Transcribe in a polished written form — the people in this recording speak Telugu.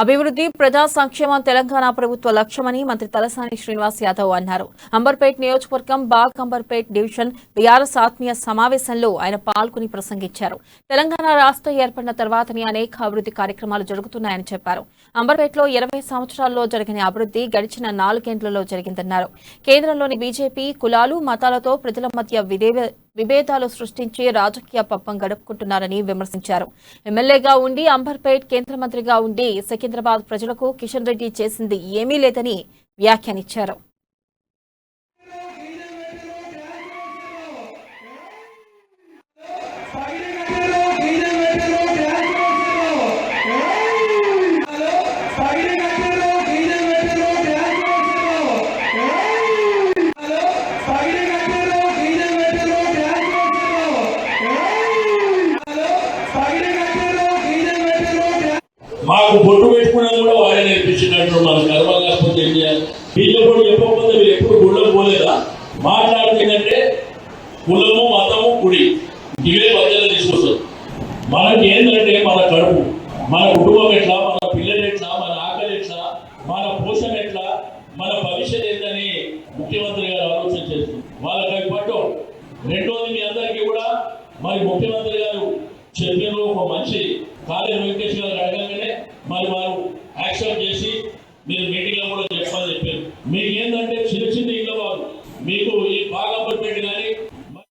అభివృద్ధి ప్రజా సంక్షేమం తెలంగాణ ప్రభుత్వ లక్ష్యమని మంత్రి తలసాని శ్రీనివాస్ యాదవ్ అన్నారు. అంబర్పేట్ నియోజకవర్గం బాగ్ అంబర్పేట్ డివిజన్ బీఆర్ఎస్ ఆత్మీయ సమావేశంలో ఆయన పాల్గొని ప్రసంగించారు. తెలంగాణ రాష్ట్రం ఏర్పడిన తర్వాతనే అనేక అభివృద్ధి కార్యక్రమాలు జరుగుతున్నాయని చెప్పారు. అంబర్పేట్లో 20 సంవత్సరాల్లో జరిగిన అభివృద్ధి గడిచిన 4 ఏళ్లలో జరిగిందన్నారు. కేంద్రంలోని బీజేపీ కులాలు మతాలతో ప్రజల మధ్య విభేదాలు సృష్టించి రాజకీయ పబ్బం గడుపుకుంటున్నారని విమర్శించారు. ఎమ్మెల్యేగా ఉండి అంబర్పేట్ కేంద్ర మంత్రిగా ఉండి సికింద్రాబాద్ ప్రజలకు కిషన్ రెడ్డి చేసింది ఏమీ లేదని వ్యాఖ్యానించారు. మాకు బొట్టు పెట్టుకున్నది కూడా వాడే నేర్పించినట్టు మన కర్మ కాకపోతే ఏం చేయాలి? బీజేపీ చెప్పకపోతే మీరు ఎప్పుడు గుళ్ళకు పోలేదా? మాట్లాడుతుందంటే కులము మతము కుడి ఇవే మధ్యలో తీసుకొస్తారు. మనకి ఏంటంటే మన కడుపు, మన కుటుంబం ఎట్లా, మన పిల్లలు ఎట్లా, మన ఆకలి ఎట్లా, మన పోషణ ఎట్లా, మన భవిష్యత్ ఏంటని ముఖ్యమంత్రి గారు ఆలోచన చేస్తుంది. వాళ్ళకి పట్టు. రెండోది మీ అందరికీ కూడా మరి ముఖ్యమంత్రి గారు చెప్పిన ఒక మంచి కాలేజ్ వెంకటేష్ గారు అడగగానే మరి